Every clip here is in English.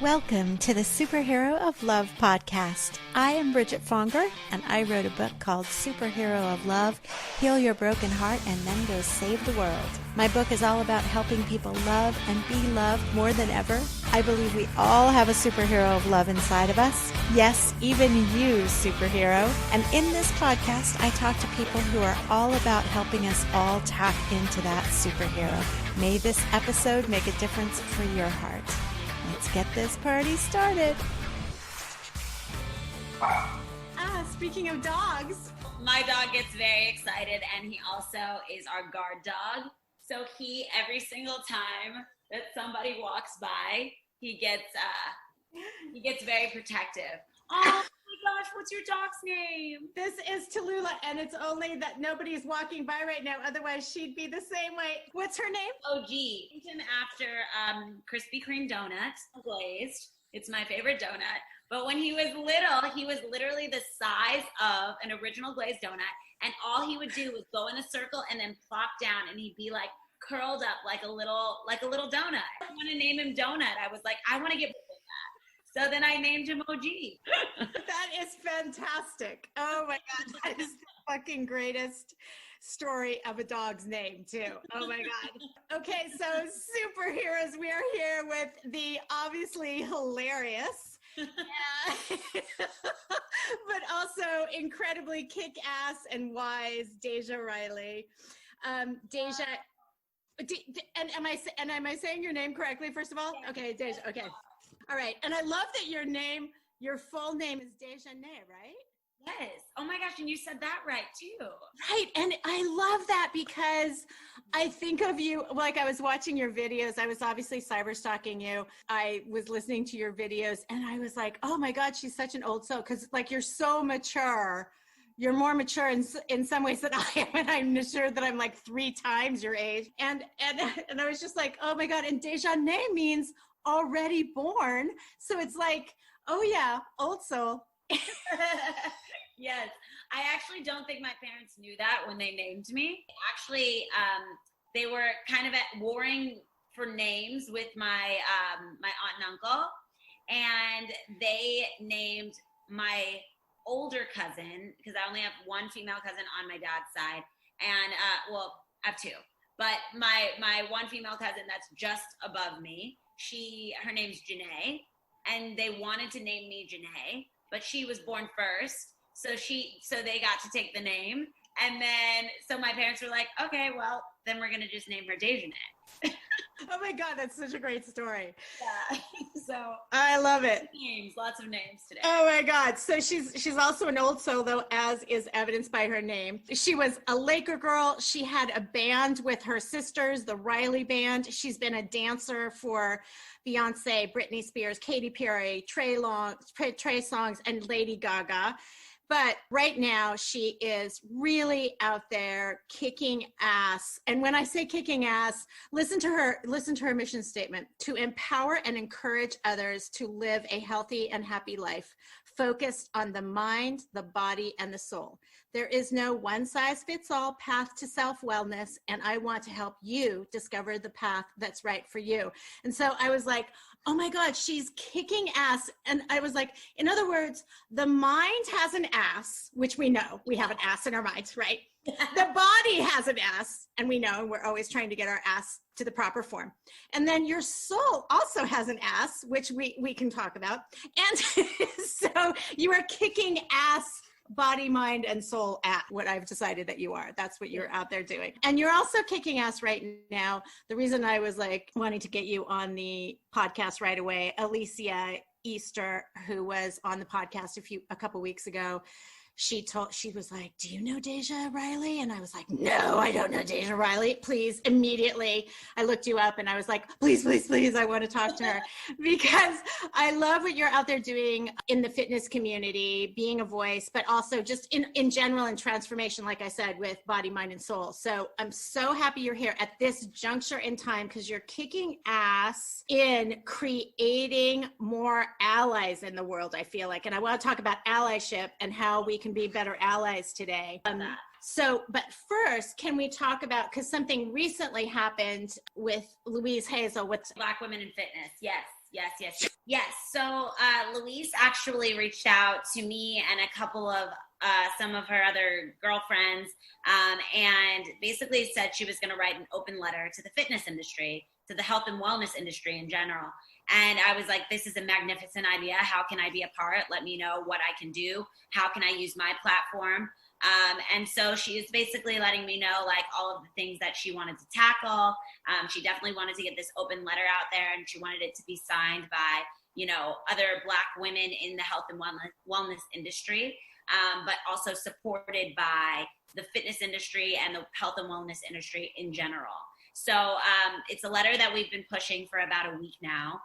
Welcome to the Superhero of Love podcast. I am Bridget Fonger, and I wrote a book called Superhero of Love, Heal Your Broken Heart, and Then Go Save the World. My book is all about helping people love and be loved more than ever. I believe we all have a superhero of love inside of us. Yes, even you, superhero. And in this podcast, I talk to people who are all about helping us all tap into that superhero. May this episode make a difference for your heart. Let's get this party started. Speaking of dogs. My dog gets very excited, and he also is our guard dog. So he, every single time that somebody walks by, he gets very protective. Oh my gosh, what's your dog's name? This is Tallulah, and it's only that nobody's walking by right now. Otherwise, she'd be the same way. What's her name? OG. Named him after Krispy Kreme donuts, glazed. It's my favorite donut. But when he was little, he was literally the size of an original glazed donut. And all he would do was go in a circle and then plop down, and he'd be like curled up like a little donut. I want to name him Donut. I was like, I want to get that. So then I named him OG. That is fantastic. Oh my God, that is the fucking greatest story of a dog's name too. Oh my God. Okay, so superheroes, we are here with the obviously hilarious, but also incredibly kick-ass and wise Deja Riley. Deja, and am I saying your name correctly, first of all? Okay, Deja, okay. All right, and I love that your full name is Dejanay, right? Yes. Oh my gosh, and you said that right too. Right, and I love that because I think of you, like I was watching your videos, I was obviously cyber stalking you. I was listening to your videos and I was like, oh my God, she's such an old soul, because like you're so mature. You're more mature in some ways than I am, and I'm sure that I'm like 3 times your age. And I was just like, oh my God, and Dejanay means already born. So it's like, oh yeah, old soul. Yes. I actually don't think my parents knew that when they named me. Actually, they were kind of warring for names with my my aunt and uncle, and they named my older cousin, because I only have one female cousin on my dad's side, and well, I have 2, but my one female cousin that's just above me, her name's Janae, and they wanted to name me Janae, but she was born first, so they got to take the name, and then so my parents were like, okay, well then we're gonna just name her Dejanay. Oh my God, that's such a great story. Yeah. So I love it. Lots of names today. Oh my God. So she's also an old soul, though, as is evidenced by her name. She was a Laker girl. She had a band with her sisters, the Riley Band. She's been a dancer for Beyonce, Britney Spears, Katy Perry, Trey Songz, and Lady Gaga. But right now, she is really out there kicking ass. And when I say kicking ass, listen to her mission statement: to empower and encourage others to live a healthy and happy life, focused on the mind, the body, and the soul. There is no one-size-fits-all path to self-wellness, and I want to help you discover the path that's right for you. And so I was like, oh my God, she's kicking ass. And I was like, in other words, the mind has an ass, which we know. We have an ass in our minds, right? The body has an ass, and we know, and we're always trying to get our ass to the proper form. And then your soul also has an ass, which we can talk about. And so you are kicking ass, body, mind, and soul at what I've decided that you are. That's what you're out there doing. And you're also kicking ass right now. The reason I was like wanting to get you on the podcast right away, Alicia Easter, who was on the podcast a couple weeks ago, she was like, do you know Deja Riley? And I was like, no, I don't know Deja Riley. Please, immediately, I looked you up and I was like, please, please, please, I want to talk to her, because I love what you're out there doing in the fitness community, being a voice, but also just in general in transformation, like I said, with body, mind, and soul. So I'm so happy you're here at this juncture in time, because you're kicking ass in creating more allies in the world, I feel like. And I want to talk about allyship and how we can be better allies today. So, but first, can we talk about, because something recently happened with Louise Hazel with Black Women in Fitness. Yes. Yes. So Louise actually reached out to me and a couple of some of her other girlfriends, and basically said she was going to write an open letter to the fitness industry, to the health and wellness industry in general. And I was like, this is a magnificent idea. How can I be a part? Let me know what I can do. How can I use my platform? And so she is basically letting me know like all of the things that she wanted to tackle. She definitely wanted to get this open letter out there, and she wanted it to be signed by, you know, other Black women in the health and wellness industry, but also supported by the fitness industry and the health and wellness industry in general. So it's a letter that we've been pushing for about a week now.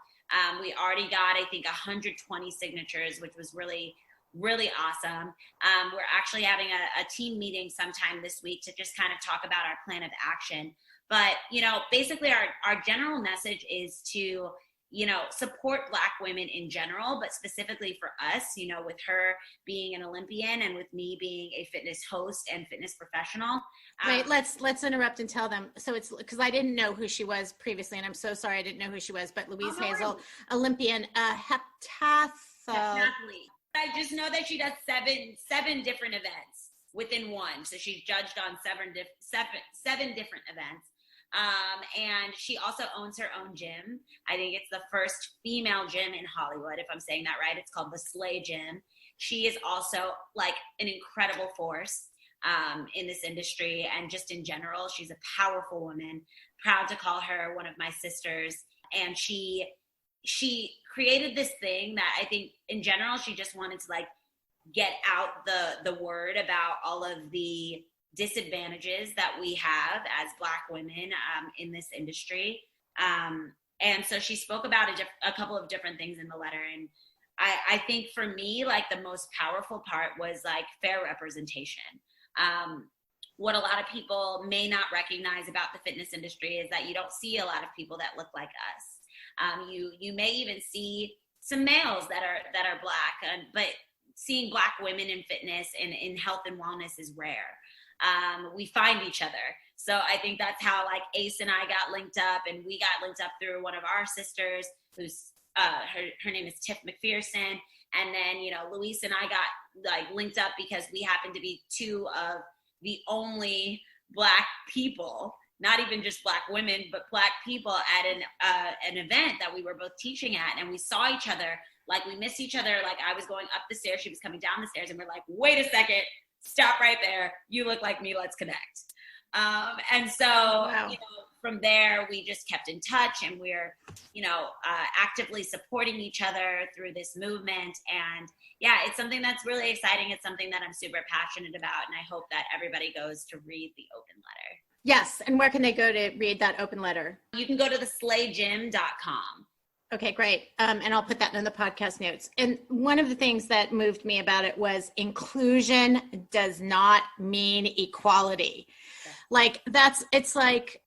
We already got, I think, 120 signatures, which was really awesome. We're actually having a team meeting sometime this week to just kind of talk about our plan of action. But, you know, basically our general message is to, you know, support Black women in general, but specifically for us, you know, with her being an Olympian and with me being a fitness host and fitness professional. Wait, let's interrupt and tell them. So it's because I didn't know who she was previously, and I'm so sorry I didn't know who she was, but Louise Hazel, Olympian, heptathlete. I just know that she does seven different events within one. So she's judged on seven different events. And she also owns her own gym. I think it's the first female gym in Hollywood, if I'm saying that right. It's called the Slay Gym. She is also like an incredible force in this industry and just in general. She's a powerful woman. Proud to call her one of my sisters. And she created this thing that I think in general, she just wanted to like get out the word about all of the disadvantages that we have as Black women in this industry. And so she spoke about a couple of different things in the letter. And I think for me, like the most powerful part was like fair representation. What a lot of people may not recognize about the fitness industry is that you don't see a lot of people that look like us. You may even see some males that are Black, but seeing Black women in fitness and in health and wellness is rare. We find each other. So I think that's how like Ace and I got linked up, and we got linked up through one of our sisters who's her name is Tiff McPherson. And then, you know, Luis and I got like linked up because we happen to be two of the only Black people, not even just Black women, but Black people at an event that we were both teaching at. And we saw each other, like we missed each other. Like I was going up the stairs, she was coming down the stairs, and we're like, wait a second, stop right there. You look like me, let's connect. And so, wow. You know, from there, we just kept in touch, and we're, you know, actively supporting each other through this movement. And yeah, it's something that's really exciting. It's something that I'm super passionate about. And I hope that everybody goes to read the open letter. Yes. And where can they go to read that open letter? You can go to theslayGym.com. Okay, great. And I'll put that in the podcast notes. And one of the things that moved me about it was inclusion does not mean equality. Like it's like,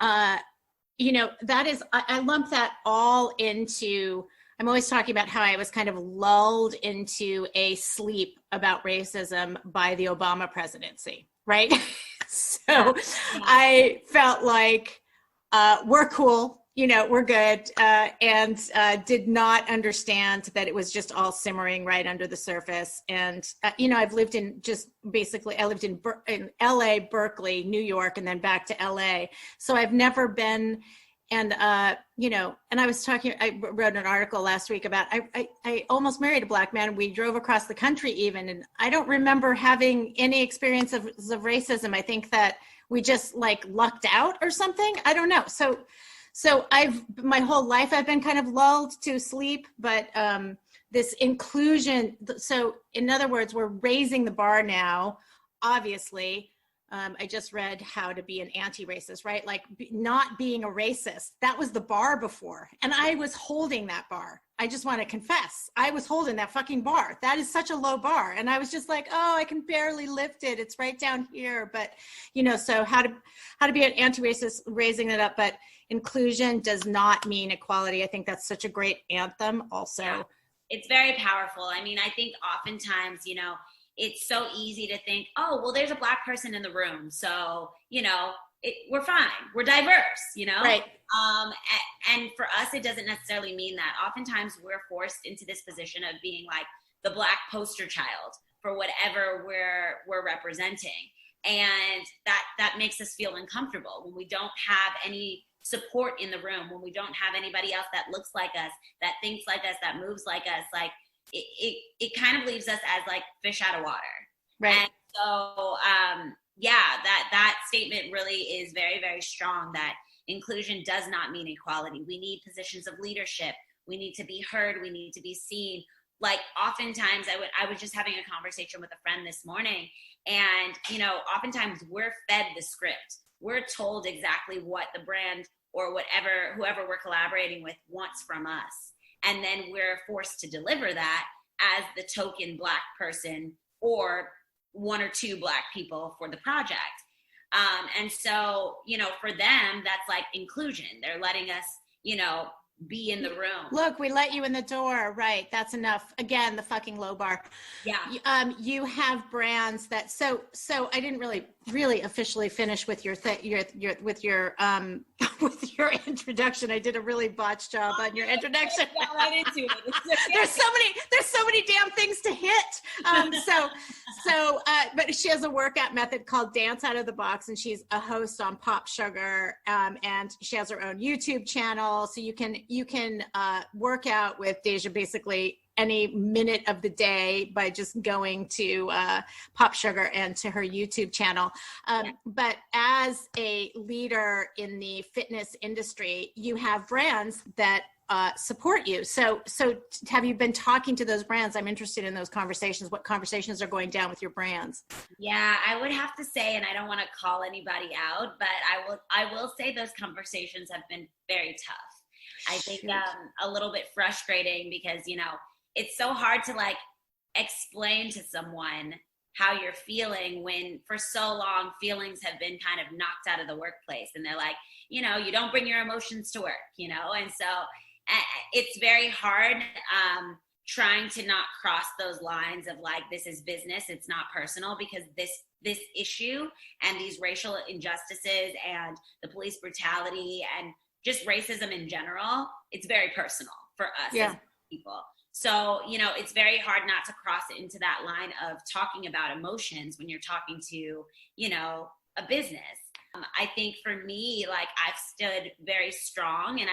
you know, that is, I lump that all into, I'm always talking about how I was kind of lulled into a sleep about racism by the Obama presidency, right? So I felt like we're cool. You know, we're good, and did not understand that it was just all simmering right under the surface. And, you know, I've lived in I lived in LA, Berkeley, New York, and then back to LA. So I've never been, and, you know, and I wrote an article last week about, I almost married a Black man. We drove across the country even, and I don't remember having any experience of racism. I think that we just like lucked out or something. I don't know. So my whole life I've been kind of lulled to sleep, but this inclusion, so in other words, we're raising the bar now, obviously. I just read How to Be an Anti-Racist, right? Like not being a racist, that was the bar before. And I was holding that bar. I just want to confess, I was holding that fucking bar. That is such a low bar. And I was just like, oh, I can barely lift it. It's right down here. But, you know, so how to be an anti-racist, raising it up. But inclusion does not mean equality. I think that's such a great anthem also. Yeah, it's very powerful. I mean, I think oftentimes, you know, it's so easy to think, oh, well, there's a Black person in the room. So, you know, we're fine. We're diverse, you know? Right. And for us, it doesn't necessarily mean that. Oftentimes we're forced into this position of being like the Black poster child for whatever we're representing. And that makes us feel uncomfortable when we don't have any support in the room, when we don't have anybody else that looks like us, that thinks like us, that moves like us. Like it kind of leaves us as like fish out of water. Right. And so, that statement really is very, very strong, that inclusion does not mean equality. We need positions of leadership. We need to be heard. We need to be seen. Like oftentimes I was just having a conversation with a friend this morning, and, you know, oftentimes we're fed the script. We're told exactly what the brand or whoever we're collaborating with wants from us. And then we're forced to deliver that as the token Black person or one or two Black people for the project. And so, you know, for them, that's like inclusion. They're letting us, you know, be in the room. Look, we let you in the door. Right. That's enough. Again, the fucking low bar. Yeah. You have brands that, so I didn't really officially finish with your with your introduction. I did a really botched job on your introduction. Got right into it. There's so many damn things to hit. But she has a workout method called Dance Out of the Box, and she's a host on PopSugar, and she has her own YouTube channel. So you can work out with Deja basically any minute of the day by just going to PopSugar and to her YouTube channel. But as a leader in the fitness industry, you have brands that support you. So have you been talking to those brands? I'm interested in those conversations. What conversations are going down with your brands? Yeah, I would have to say, and I don't want to call anybody out, but I will say those conversations have been very tough. I think a little bit frustrating because, you know, it's so hard to like explain to someone how you're feeling when for so long feelings have been kind of knocked out of the workplace, and they're like, you know, you don't bring your emotions to work, you know? And so it's very hard trying to not cross those lines of like, this is business, it's not personal, because this issue and these racial injustices and the police brutality and just racism in general, it's very personal for us as people. So, you know, it's very hard not to cross it into that line of talking about emotions when you're talking to, you know, a business. I think for me, like, I've stood very strong, and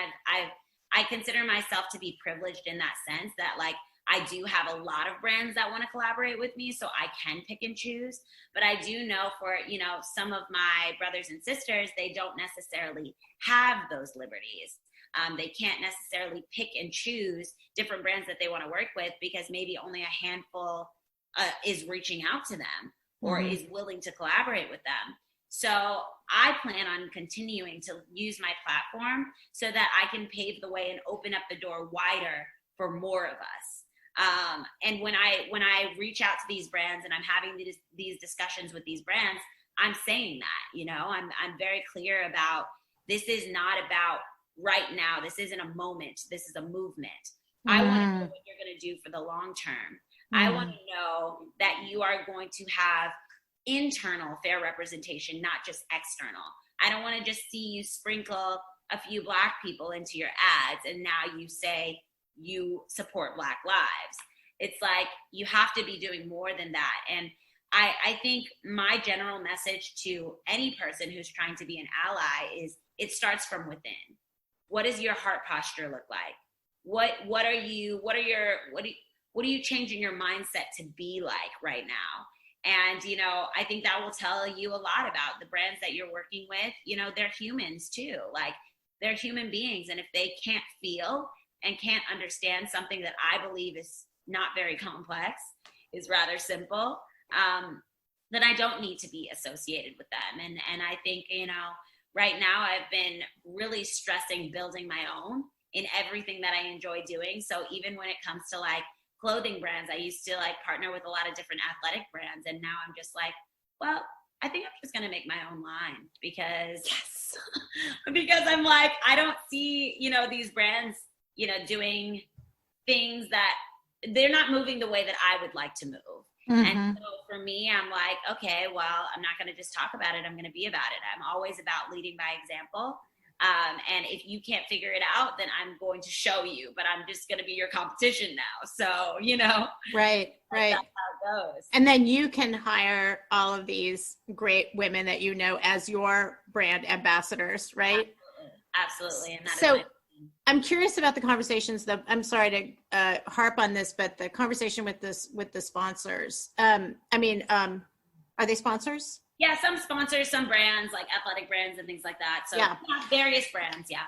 I consider myself to be privileged in that sense that, like, I do have a lot of brands that want to collaborate with me, so I can pick and choose. But I do know for, you know, some of my brothers and sisters, they don't necessarily have those liberties. They can't necessarily pick and choose different brands that they want to work with because maybe only a handful is reaching out to them or is willing to collaborate with them. So I plan on continuing to use my platform so that I can pave the way and open up the door wider for more of us. And when I reach out to these brands and I'm having these discussions with these brands, I'm saying that, you know, I'm very clear about, this is not about right now. This isn't a moment. This is a movement. I want to know what you're going to do for the long term. I want to know that you are going to have internal fair representation, not just external. I don't want to just see you sprinkle a few Black people into your ads and now you say you support Black lives. It's like, you have to be doing more than that. And I think my general message to any person who's trying to be an ally is, it starts from within. What does your heart posture look like? What are you changing your mindset to be like right now? And, you know, I think that will tell you a lot about the brands that you're working with. You know, they're humans too. Like, they're human beings. And if they can't feel and can't understand something that I believe is not very complex, is rather simple, then I don't need to be associated with them. And I think, you know, right now I've been really stressing building my own in everything that I enjoy doing. So even when it comes to like clothing brands, I used to like partner with a lot of different athletic brands. And now I'm just like, well, I think I'm just going to make my own line because, because I'm like, I don't see, you know, these brands, you know, doing things that they're not moving the way that I would like to move. And Mm-hmm. so for me, I'm like, okay, well, I'm not going to just talk about it. I'm going to be about it. I'm always about leading by example. And if you can't figure it out, then I'm going to show you, but I'm just going to be your competition now. So, Right, right. that's how it goes. And then you can hire all of these great women that you know as your brand ambassadors, right? Absolutely. And that So is I'm curious about the conversations. I'm sorry to harp on this, but the conversation with the sponsors. Are they sponsors? yeah, some sponsors, some brands like athletic brands and things like that. So Yeah. various brands. Yeah.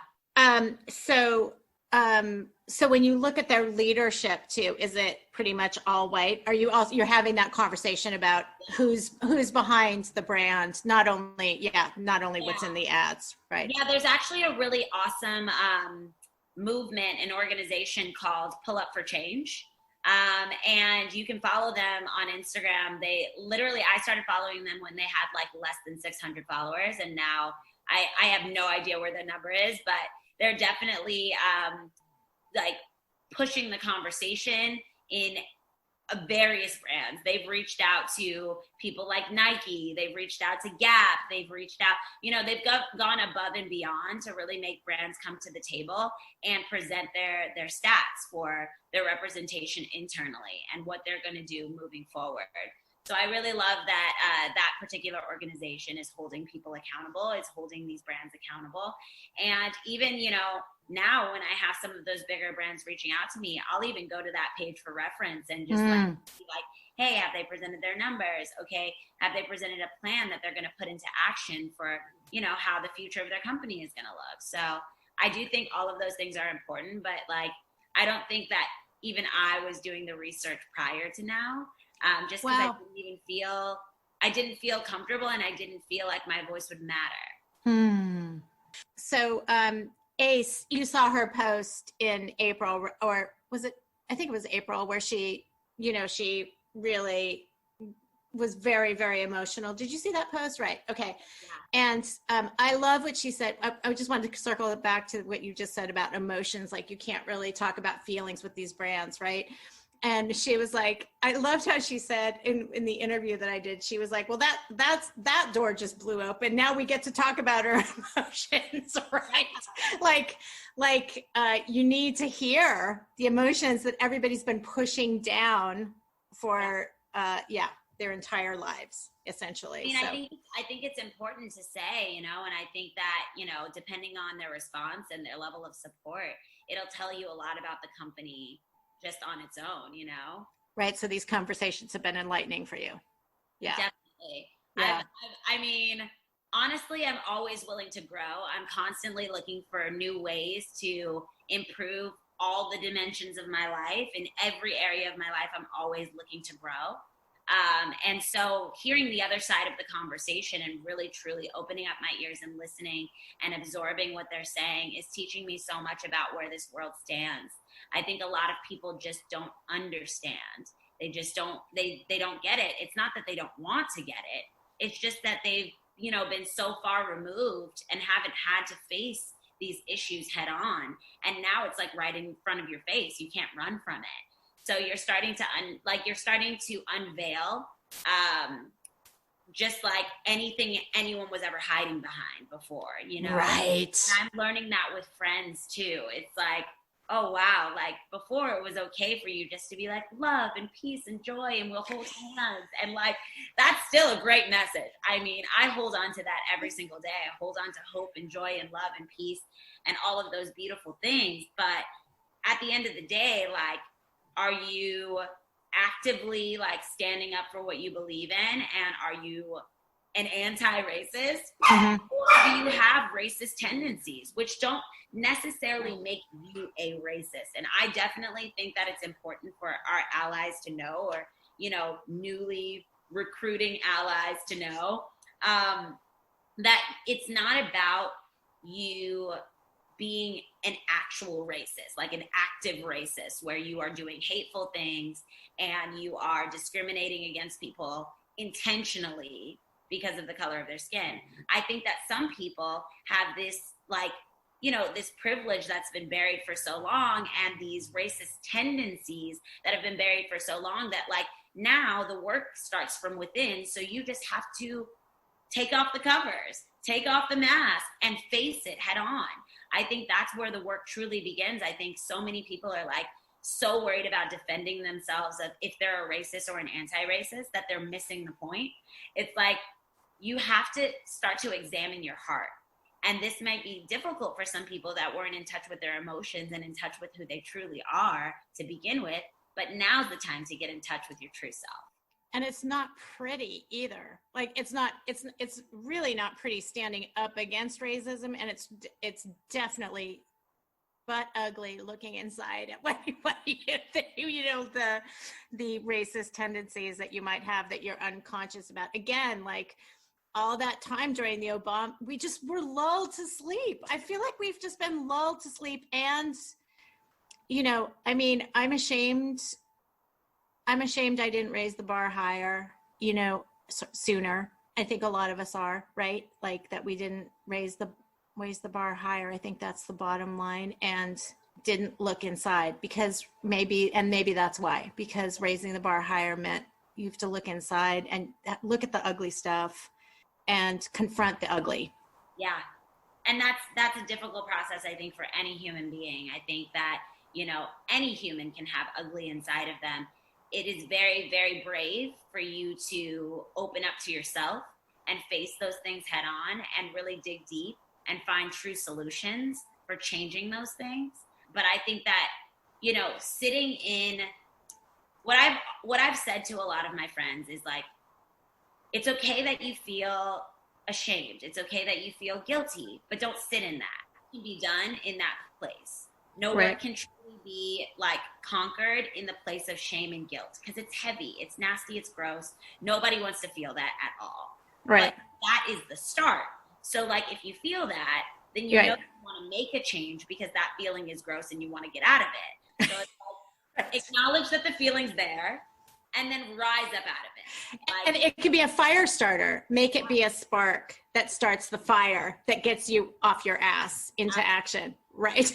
So when you look at their leadership too, is it pretty much all white? You're having that conversation about who's behind the brand, not only what's in the ads, right? Yeah, there's actually a really awesome movement and organization called Pull Up for Change. And you can follow them on Instagram. I started following them when they had like less than 600 followers. And now I have no idea where the number is, but they're definitely like pushing the conversation in various brands. They've reached out to people like Nike. They've reached out to Gap. They've reached out, they've gone above and beyond to really make brands come to the table and present their stats for their representation internally and what they're going to do moving forward. So I really love that that particular organization is holding people accountable. It's holding these brands accountable. And even, now when I have some of those bigger brands reaching out to me, I'll even go to that page for reference and just be like, hey, have they presented their numbers? Okay, have they presented a plan that they're going to put into action for, how the future of their company is going to look? So I do think all of those things are important, but like, I don't think that even I was doing the research prior to now, just because Wow. I didn't feel comfortable and I didn't feel like my voice would matter. So, Ace, you saw her post in April, or was it? I think it was April, where she really was very, very emotional. Did you see that post? Right. Okay. Yeah. And I love what she said. I just wanted to circle it back to what you just said about emotions. Like you can't really talk about feelings with these brands, right? And she was like, I loved how she said in the interview that I did, she was like, well, that door just blew open. Now we get to talk about our emotions, right? Like you need to hear the emotions that everybody's been pushing down for, their entire lives, essentially. I think it's important to say, and I think that, depending on their response and their level of support, it'll tell you a lot about the company just on its own, Right. So these conversations have been enlightening for you. Yeah. Definitely. Yeah. Honestly, I'm always willing to grow. I'm constantly looking for new ways to improve all the dimensions of my life. In every area of my life, I'm always looking to grow. And so hearing the other side of the conversation and really truly opening up my ears and listening and absorbing what they're saying is teaching me so much about where this world stands. I think a lot of people just don't understand. They just don't, they don't get it. It's not that they don't want to get it. It's just that they've, been so far removed and haven't had to face these issues head on. And now it's like right in front of your face. You can't run from it. So you're starting to unveil just like anything anyone was ever hiding behind before, Right. And I'm learning that with friends too. It's like, oh wow, like before it was okay for you just to be like love and peace and joy and we'll hold hands, and like that's still a great message. I mean, I hold on to that every single day. I hold on to hope and joy and love and peace and all of those beautiful things. But at the end of the day, like, are you actively like standing up for what you believe in, and are you an anti-racist, or do you have racist tendencies, which don't necessarily make you a racist? And I definitely think that it's important for our allies to know, or newly recruiting allies to know, that it's not about you being an actual racist, like an active racist, where you are doing hateful things and you are discriminating against people intentionally because of the color of their skin. I think that some people have this, like, this privilege that's been buried for so long, and these racist tendencies that have been buried for so long, that like Now the work starts from within. So you just have to take off the covers, take off the mask, and face it head on. I think that's where the work truly begins. I think so many people are like so worried about defending themselves of if they're a racist or an anti-racist that they're missing the point. It's like you have to start to examine your heart. And this might be difficult for some people that weren't in touch with their emotions and in touch with who they truly are to begin with. But now's the time to get in touch with your true self. And it's not pretty either. Like it's really not pretty standing up against racism. And it's definitely butt ugly looking inside at what you know, the racist tendencies that you might have that you're unconscious about. Again, like all that time during the Obama, we just were lulled to sleep. I feel like we've just been lulled to sleep. And, you know, I mean, I'm ashamed I didn't raise the bar higher, you know, sooner. I think a lot of us are, right? Like that we didn't raise the bar higher. I think that's the bottom line, and didn't look inside because maybe that's why, because raising the bar higher meant you have to look inside and look at the ugly stuff and confront the ugly. Yeah. And that's a difficult process, I think, for any human being. I think that, you know, any human can have ugly inside of them. It is very, very brave for you to open up to yourself and face those things head on and really dig deep and find true solutions for changing those things. But I think that, you know, sitting in what I've said to a lot of my friends is like, it's okay that you feel ashamed. It's okay that you feel guilty, but don't sit in that. It can be done in that place. No work can truly be like conquered in the place of shame and guilt because it's heavy, it's nasty, it's gross. Nobody wants to feel that at all. Right. But that is the start. So like if you feel that, then you know you want to make a change because that feeling is gross and you want to get out of it. So it's like, acknowledge that the feeling's there and then rise up out of it. Like, and it could be a fire starter. Make it be a spark that starts the fire that gets you off your ass into action. Right.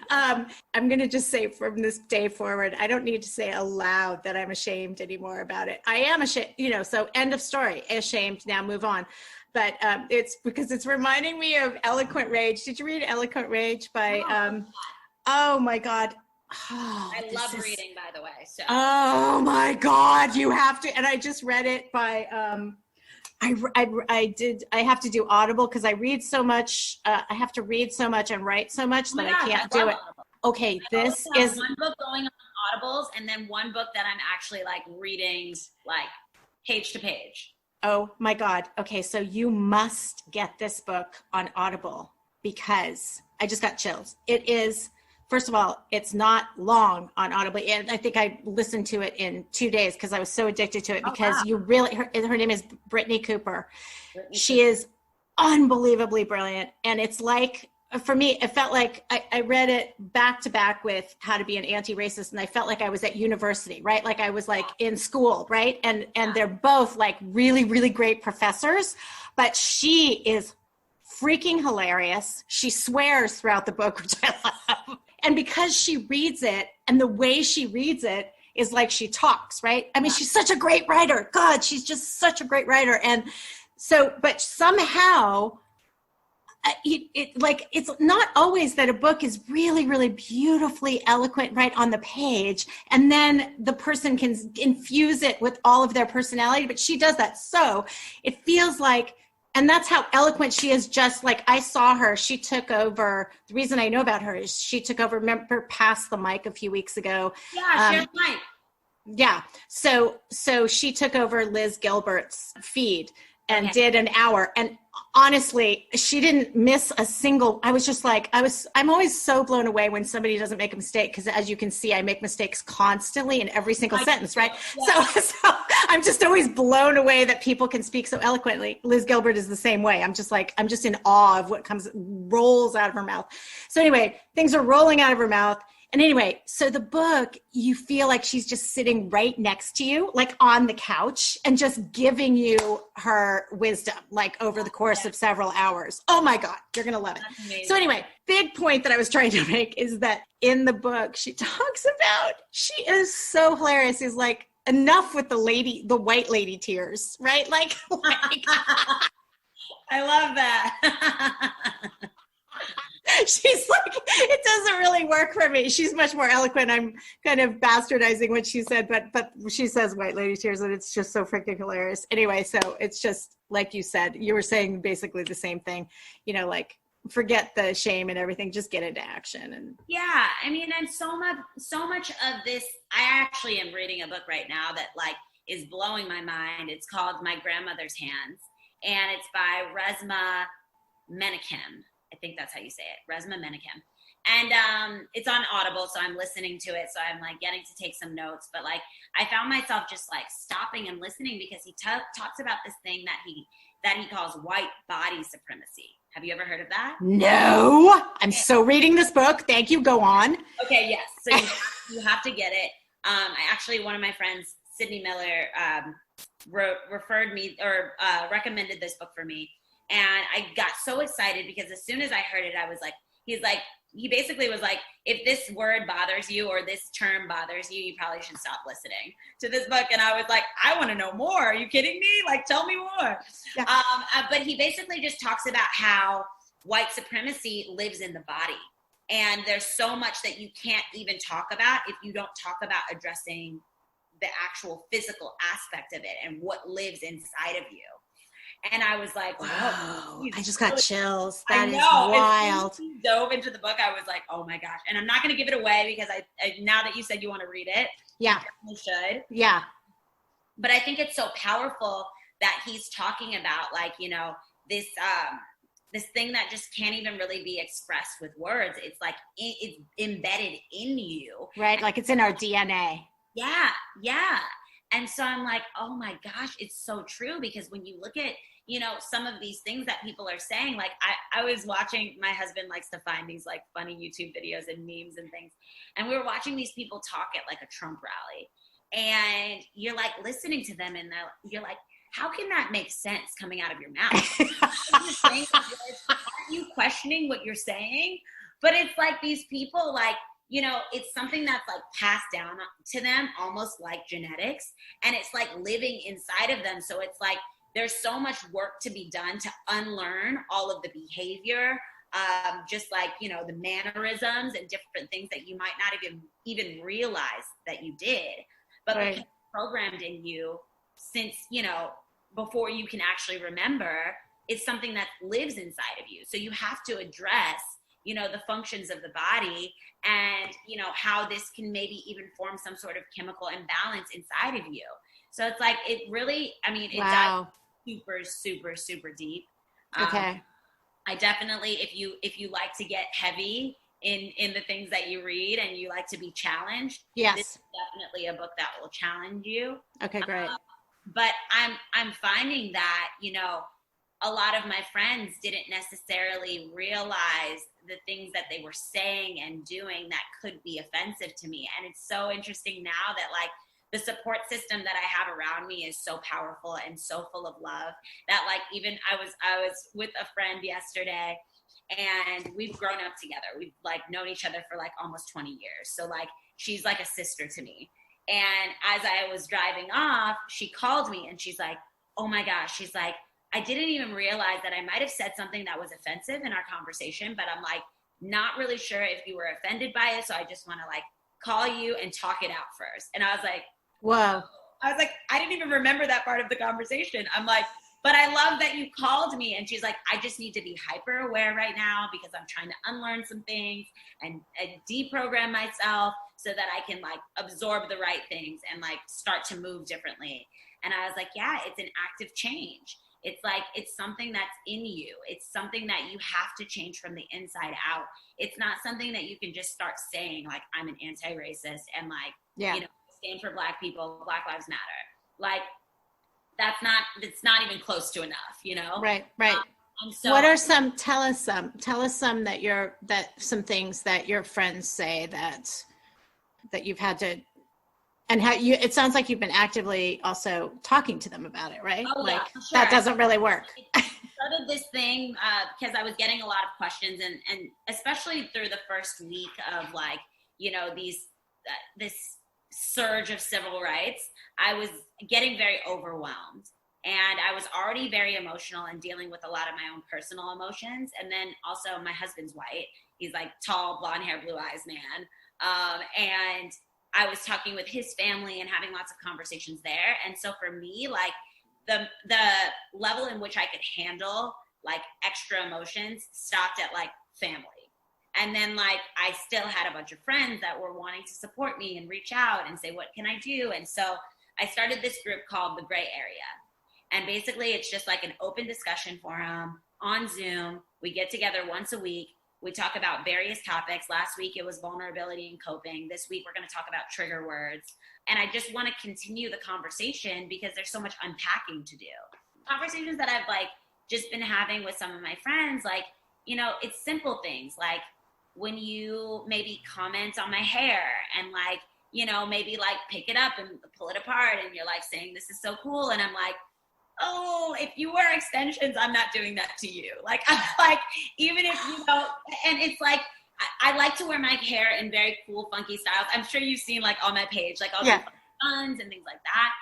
I'm going to just say from this day forward, I don't need to say aloud that I'm ashamed anymore about it. I am ashamed, you know, so end of story, ashamed, now move on. But it's because it's reminding me of Eloquent Rage. Did you read Eloquent Rage by, oh my God. Oh, I love reading, by the way. So. Oh my God, you have to. And I just read it by, I have to do Audible because I read so much. I have to read so much and write so much that I can't do it. Audible. Okay, this is one book going on Audibles and then one book that I'm actually like reading like page to page. Oh my God. Okay, so you must get this book on Audible because I just got chills. It is, first of all, it's not long on Audible. And I think I listened to it in 2 days because I was so addicted to it because you really, her name is Brittany Cooper. She is unbelievably brilliant. And it's like, for me, it felt like I read it back to back with How to Be an Anti-Racist. And I felt like I was at university, right? Like I was like in school, right? And they're both like really, really great professors, but she is freaking hilarious. She swears throughout the book, which I love. And because she reads it and the way she reads it is like she talks, right? I mean, she's such a great writer. God, she's just such a great writer. And so, but somehow it's not always that a book is really, really beautifully eloquent right on the page. And then the person can infuse it with all of their personality, but she does that. So it feels like, and that's how eloquent she is. Just like I saw her, she took over. The reason I know about her is she took over, remember Pass the Mic a few weeks ago. Yeah, she had the mic. Yeah. So she took over Liz Gilbert's feed and did an hour. And honestly, she didn't miss a single, I was just like, I'm always so blown away when somebody doesn't make a mistake. Cause as you can see, I make mistakes constantly in every single sentence, right? Yeah. So I'm just always blown away that people can speak so eloquently. Liz Gilbert is the same way. I'm just in awe of what rolls out of her mouth. So anyway, things are rolling out of her mouth. And anyway, so the book, you feel like she's just sitting right next to you, like on the couch and just giving you her wisdom, like over the course of several hours. Oh my God, you're going to love it. So anyway, big point that I was trying to make is that in the book, she talks about, she is so hilarious. Is like, enough with the white lady tears, right? Like I love that. she's like, it doesn't really work for me. She's much more eloquent. I'm kind of bastardizing what she said, but she says white lady tears, and it's just so freaking hilarious. Anyway, so it's just like you said, you were saying basically the same thing, you know, like forget the shame and everything, just get into action. And yeah, I mean, and so much of this, I actually am reading a book right now that like is blowing my mind. It's called My Grandmother's Hands, and it's by Resmaa Menakem. I think that's how you say it, Resmaa Menakem. And it's on Audible, so I'm listening to it. So I'm like getting to take some notes. But like I found myself just like stopping and listening because he talks about this thing that he calls white body supremacy. Have you ever heard of that? no, I'm so reading this book. Thank you. Go on. Okay, yes. So you have to get it. One of my friends, Sydney Miller, referred me or recommended this book for me. And I got so excited because as soon as I heard it, I was like, he basically was like, if this word bothers you or this term bothers you, you probably should stop listening to this book. And I was like, I want to know more. Are you kidding me? Like, tell me more. Yeah. But he basically just talks about how white supremacy lives in the body. And there's so much that you can't even talk about if you don't talk about addressing the actual physical aspect of it and what lives inside of you. And I was like, wow, I just got chills. That is wild. As soon as he dove into the book, I was like, oh my gosh. And I'm not going to give it away because I now that you said you want to read it, yeah, you should. Yeah. But I think it's so powerful that he's talking about like, you know, this thing that just can't even really be expressed with words. It's like, it's embedded in you. Right. Like it's in our DNA. Yeah. Yeah. And so I'm like, oh my gosh, it's so true. Because when you look at, you know, some of these things that people are saying, like I was watching, my husband likes to find these like funny YouTube videos and memes and things. And we were watching these people talk at like a Trump rally. And you're like listening to them and you're like, how can that make sense coming out of your mouth? Aren't you questioning what you're saying? But it's like these people like, you know, it's something that's like passed down to them almost like genetics, and it's like living inside of them. So it's like there's so much work to be done to unlearn all of the behavior, just like, you know, the mannerisms and different things that you might not even realize that you did, but right. Because programmed in you since, you know, before you can actually remember, it's something that lives inside of you. So you have to address, you know, the functions of the body and, you know, how this can maybe even form some sort of chemical imbalance inside of you. So it's like, it really, I mean, it dives super, super, super deep. Okay. I definitely, if you like to get heavy in the things that you read and you like to be challenged, yes, this is definitely a book that will challenge you. Okay, great. But I'm finding that, you know, a lot of my friends didn't necessarily realize the things that they were saying and doing that could be offensive to me. And it's so interesting now that like the support system that I have around me is so powerful and so full of love that like even I was with a friend yesterday and we've grown up together. We've like known each other for like almost 20 years. So like she's like a sister to me. And as I was driving off, she called me and she's like, oh my gosh, she's like, I didn't even realize that I might have said something that was offensive in our conversation, but I'm like, not really sure if you were offended by it. So I just want to like call you and talk it out first. And I was like, wow. I was like, I didn't even remember that part of the conversation. I'm like, but I love that you called me. And she's like, I just need to be hyper aware right now because I'm trying to unlearn some things and deprogram myself so that I can like absorb the right things and like start to move differently. And I was like, yeah, it's an active change. It's like, it's something that's in you. It's something that you have to change from the inside out. It's not something that you can just start saying like, I'm an anti-racist and like, you know, stand for Black people, Black Lives Matter. Like, it's not even close to enough, you know? Right. And so, what are tell us some some things that your friends say that you've had to, and how it sounds like you've been actively also talking to them about it, right? Oh, like yeah, sure. That doesn't really work. I started this thing because I was getting a lot of questions and especially through the first week of like, you know, this surge of civil rights, I was getting very overwhelmed. And I was already very emotional and dealing with a lot of my own personal emotions. And then also my husband's white. He's like tall, blonde hair, blue eyes man. And I was talking with his family and having lots of conversations there. And so for me, like the level in which I could handle like extra emotions stopped at like family. And then like I still had a bunch of friends that were wanting to support me and reach out and say, what can I do? And so I started this group called The Gray Area. And basically it's just like an open discussion forum on Zoom. We get together once a week. We talk about various topics. Last week it was vulnerability and coping. This week we're going to talk about trigger words. And I just want to continue the conversation because there's so much unpacking to do. Conversations that I've like just been having with some of my friends, like, you know, it's simple things like when you maybe comment on my hair and like, you know, maybe like pick it up and pull it apart and you're like saying, this is so cool. And I'm like, oh, if you wear extensions, I'm not doing that to you. Like, I'm like, even if, you know, and it's like, I like to wear my hair in very cool, funky styles. I'm sure you've seen like on my page, like all these buns and things like that.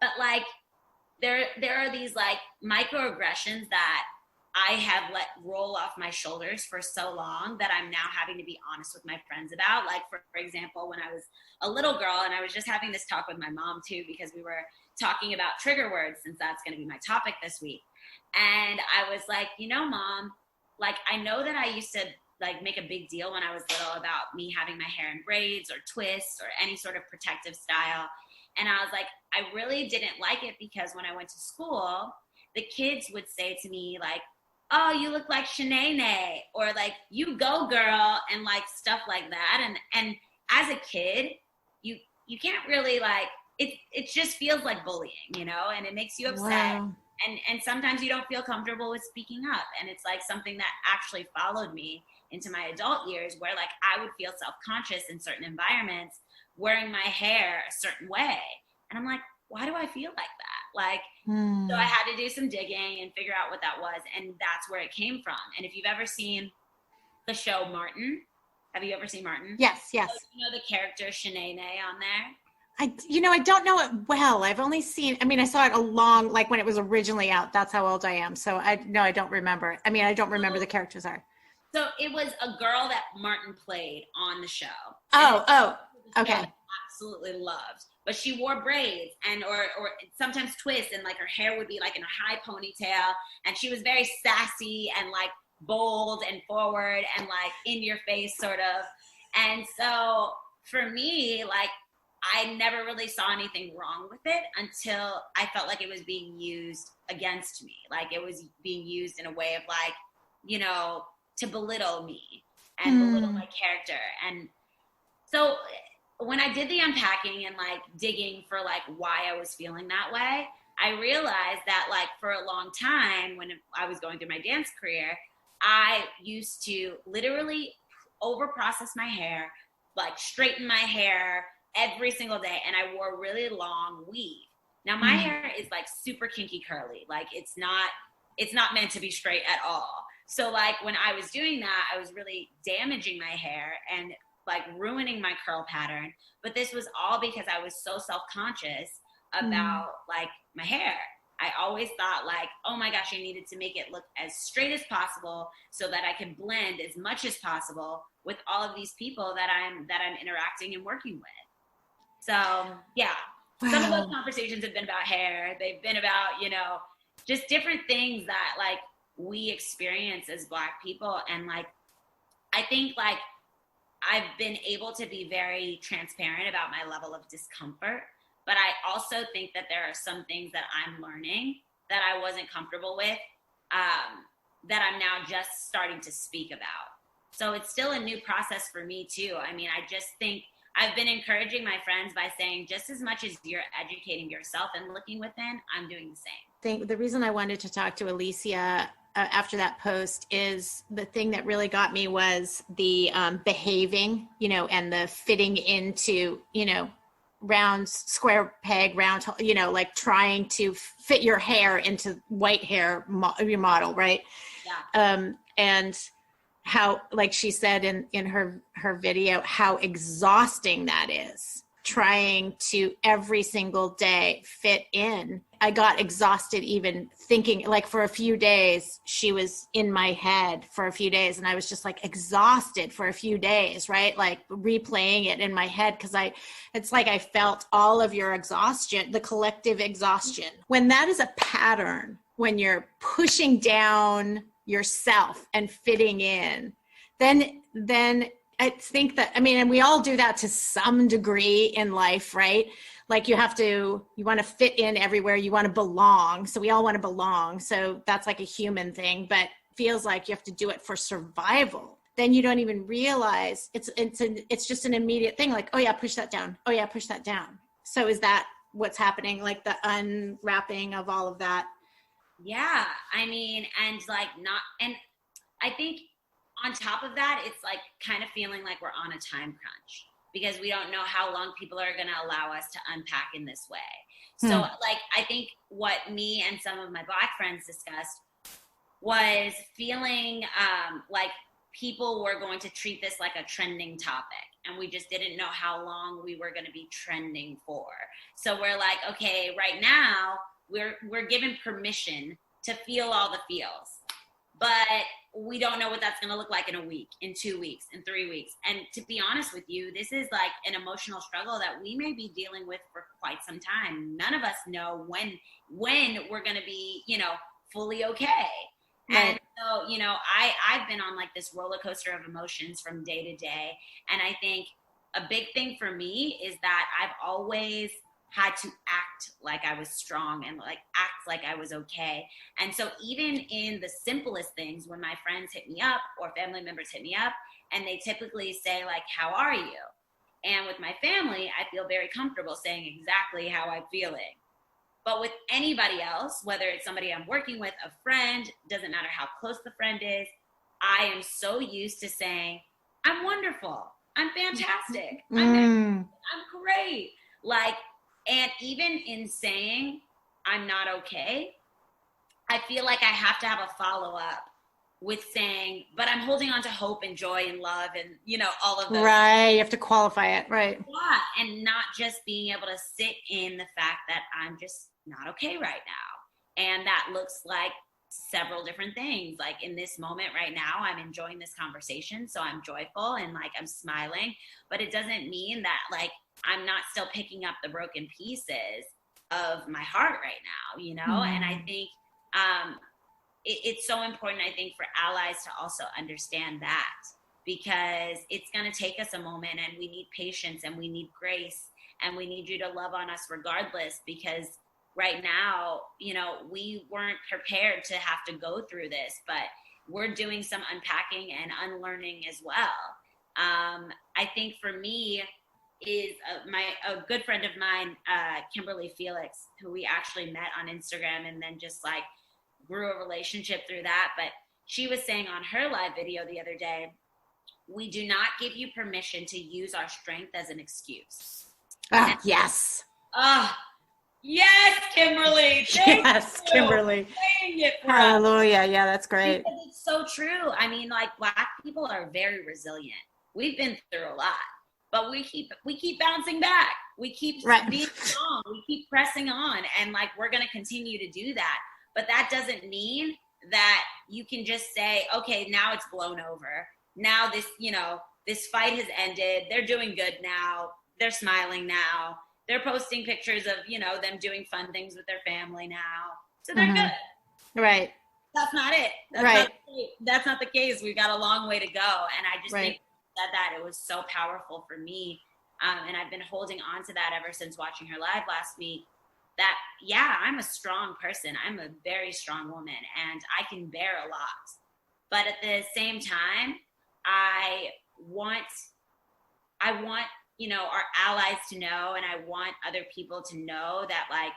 But like, there are these like microaggressions that I have let roll off my shoulders for so long that I'm now having to be honest with my friends about. Like, for example, when I was a little girl, and I was just having this talk with my mom too, because we were talking about trigger words, since that's going to be my topic this week. And I was like, you know, Mom, like, I know that I used to like make a big deal when I was little about me having my hair in braids or twists or any sort of protective style. And I was like, I really didn't like it because when I went to school, the kids would say to me like, oh, you look like Shanae, or like, you go girl, and like stuff like that. And as a kid, you can't really like, it just feels like bullying, you know, and it makes you upset. Wow. And sometimes you don't feel comfortable with speaking up. And it's like something that actually followed me into my adult years, where like I would feel self-conscious in certain environments wearing my hair a certain way. And I'm like, why do I feel like that? Like, so I had to do some digging and figure out what that was. And that's where it came from. And if you've ever seen the show Martin, have you ever seen Martin? Yes. So, you know the character Shanae on there? I don't know it well. I've only seen, I mean, I saw it like when it was originally out. That's how old I am. So I don't remember. I mean, I don't remember the characters are. So it was a girl that Martin played on the show. Okay. Absolutely loved. But she wore braids and or sometimes twists, and like her hair would be like in a high ponytail, and she was very sassy and like bold and forward and like in your face sort of. And so for me, like, I never really saw anything wrong with it until I felt like it was being used against me. Like it was being used in a way of like, you know, to belittle me and belittle my character. And so when I did the unpacking and like digging for like why I was feeling that way, I realized that like for a long time when I was going through my dance career, I used to literally over-process my hair, like straighten my hair every single day, and I wore really long weave. Now my hair is like super kinky curly, like it's not meant to be straight at all. So like when I was doing that, I was really damaging my hair and like ruining my curl pattern. But this was all because I was so self-conscious about like my hair. I always thought like, oh my gosh, I needed to make it look as straight as possible so that I could blend as much as possible with all of these people that I'm interacting and working with. So yeah, some of those conversations have been about hair. They've been about, you know, just different things that like we experience as Black people. And like, I think like I've been able to be very transparent about my level of discomfort, but I also think that there are some things that I'm learning that I wasn't comfortable with, that I'm now just starting to speak about. So it's still a new process for me too. I mean, I just think I've been encouraging my friends by saying just as much as you're educating yourself and looking within, I'm doing the same. The reason I wanted to talk to Alicia after that post is the thing that really got me was the behaving, you know, and the fitting into, you know, round, square peg, round, you know, like trying to fit your hair into white hair your model, right? Yeah. And how, like she said in her video, how exhausting that is. trying to every single day fit in. I got exhausted even thinking, like for a few days, she was in my head for a few days, and I was just like exhausted for a few days, right? Like replaying it in my head, because it's like I felt all of your exhaustion, the collective exhaustion. When that is a pattern, when you're pushing down yourself and fitting in, then I think that, I mean, and we all do that to some degree in life, right? Like you want to fit in everywhere. You want to belong. So we all want to belong. So that's like a human thing, but it feels like you have to do it for survival. Then you don't even realize it's just an immediate thing. Like, oh yeah, push that down. Oh yeah, push that down. So is that what's happening? Like the unwrapping of all of that? Yeah. I mean, and I think on top of that, it's like kind of feeling like we're on a time crunch, because we don't know how long people are going to allow us to unpack in this way. So like, I think what me and some of my Black friends discussed was feeling like people were going to treat this like a trending topic, and we just didn't know how long we were going to be trending for. So we're like, okay, right now we're given permission to feel all the feels, but we don't know what that's going to look like in a week, in 2 weeks, in 3 weeks. And to be honest with you, this is like an emotional struggle that we may be dealing with for quite some time. None of us know when we're going to be, fully okay. Right. And so, I've been on like this roller coaster of emotions from day to day. And I think a big thing for me is that I've always had to act like I was strong and like act like I was okay. And so even in the simplest things, when my friends hit me up or family members hit me up, and they typically say like, how are you? And with my family, I feel very comfortable saying exactly how I'm feeling. But with anybody else, whether it's somebody I'm working with, a friend, doesn't matter how close the friend is, I am so used to saying, I'm wonderful, I'm fantastic, I'm great. Like, and even in saying I'm not okay, I feel like I have to have a follow-up with saying, but I'm holding on to hope and joy and love and, all of those. Right. You have to qualify it. Right. Yeah. And not just being able to sit in the fact that I'm just not okay right now. And that looks like several different things. Like in this moment right now, I'm enjoying this conversation. So I'm joyful and like I'm smiling, but it doesn't mean that like I'm not still picking up the broken pieces of my heart right now, And I think it's so important, I think, for allies to also understand that, because it's going to take us a moment, and we need patience and we need grace, and we need you to love on us regardless, because right now, we weren't prepared to have to go through this, but we're doing some unpacking and unlearning as well. I think for me, is a good friend of mine, Kimberly Felix, who we actually met on Instagram and then just like grew a relationship through that. But she was saying on her live video the other day, we do not give you permission to use our strength as an excuse. Yes. Yes, Kimberly. Yes, Kimberly. Saying it for Hallelujah. Yeah, that's great. Because it's so true. I mean, like Black people are very resilient. We've been through a lot. But we keep bouncing back. We keep being strong. We keep pressing on, and like we're gonna continue to do that. But that doesn't mean that you can just say, okay, now it's blown over. Now this fight has ended. They're doing good now. They're smiling now. They're posting pictures of them doing fun things with their family now. So they're good. Right. That's not it. That's not the case. We've got a long way to go, and I just think that it was so powerful for me, and I've been holding on to that ever since watching her live last week, that I'm a strong person. I'm a very strong woman, and I can bear a lot, but at the same time I want our allies to know, and I want other people to know that like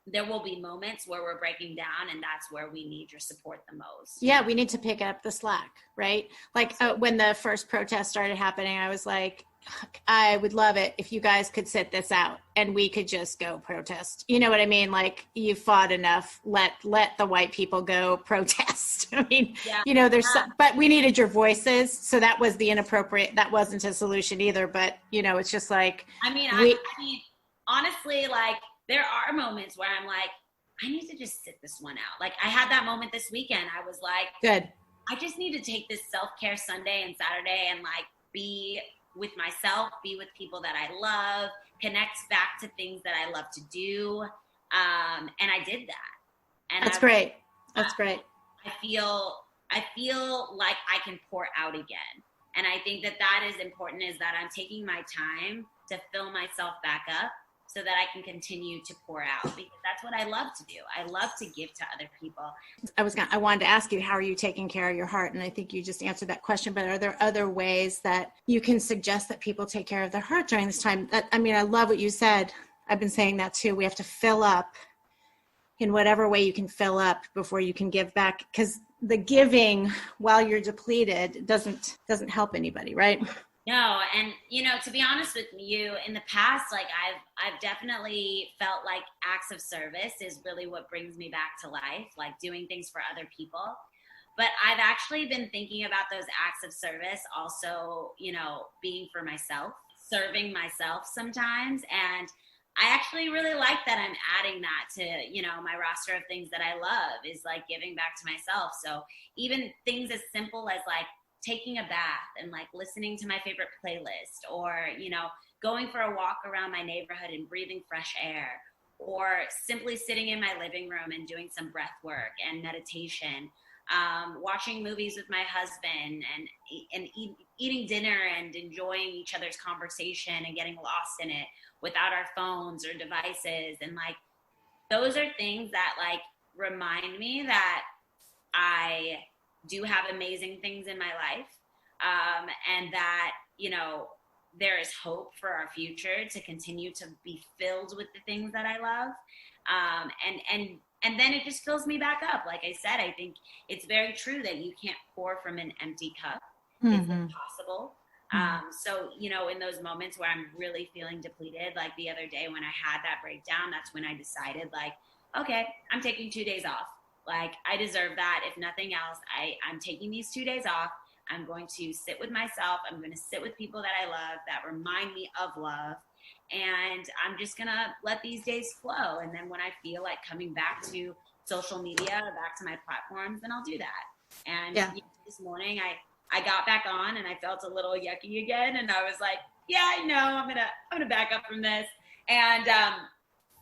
there will be moments where we're breaking down, and that's where we need your support the most. Yeah, we need to pick up the slack, right? Like when the first protest started happening, I was like, I would love it if you guys could sit this out and we could just go protest. You know what I mean? Like, you fought enough. Let the white people go protest. I mean, but we needed your voices. So that was that wasn't a solution either. But, it's just like, I mean, honestly, like, there are moments where I'm like, I need to just sit this one out. Like, I had that moment this weekend. I was like, good. I just need to take this self-care Sunday and Saturday and like be with myself, be with people that I love, connect back to things that I love to do. And I did that. And That's great. That's great. I feel like I can pour out again. And I think that is important, is that I'm taking my time to fill myself back up so that I can continue to pour out, because that's what I love to do. I love to give to other people. I wanted to ask you, how are you taking care of your heart? And I think you just answered that question, but are there other ways that you can suggest that people take care of their heart during this time? I love what you said. I've been saying that too. We have to fill up in whatever way you can fill up before you can give back, because the giving while you're depleted doesn't help anybody, right? No, and to be honest with you, in the past, like I've definitely felt like acts of service is really what brings me back to life, like doing things for other people. But I've actually been thinking about those acts of service also, being for myself, serving myself sometimes. And I actually really like that I'm adding that to, my roster of things that I love, is like giving back to myself. So even things as simple as like taking a bath and like listening to my favorite playlist, or, going for a walk around my neighborhood and breathing fresh air, or simply sitting in my living room and doing some breath work and meditation, watching movies with my husband and eating dinner and enjoying each other's conversation and getting lost in it without our phones or devices. And like, those are things that like remind me that I do have amazing things in my life, and that there is hope for our future to continue to be filled with the things that I love, and then it just fills me back up. Like I said, I think it's very true that you can't pour from an empty cup. Mm-hmm. It's impossible. Mm-hmm. So in those moments where I'm really feeling depleted, like the other day when I had that breakdown, that's when I decided, like, okay, I'm taking 2 days off. Like, I deserve that. If nothing else, I'm taking these 2 days off. I'm going to sit with myself. I'm going to sit with people that I love, that remind me of love. And I'm just going to let these days flow. And then when I feel like coming back to social media, back to my platforms, then I'll do that. And this morning I got back on and I felt a little yucky again. And I was like, I'm going to back up from this. And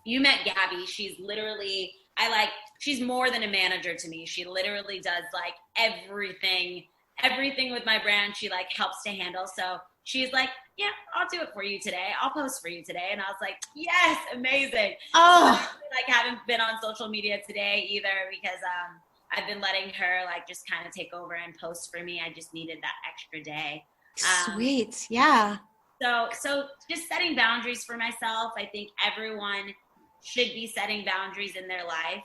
you met Gabby. She's literally, she's more than a manager to me. She literally does like everything with my brand. She like helps to handle. So she's like, yeah, I'll do it for you today. I'll post for you today. And I was like, yes, amazing. Oh, so I haven't been on social media today either, because I've been letting her like just kind of take over and post for me. I just needed that extra day. Sweet. Yeah. So just setting boundaries for myself. I think everyone should be setting boundaries in their life.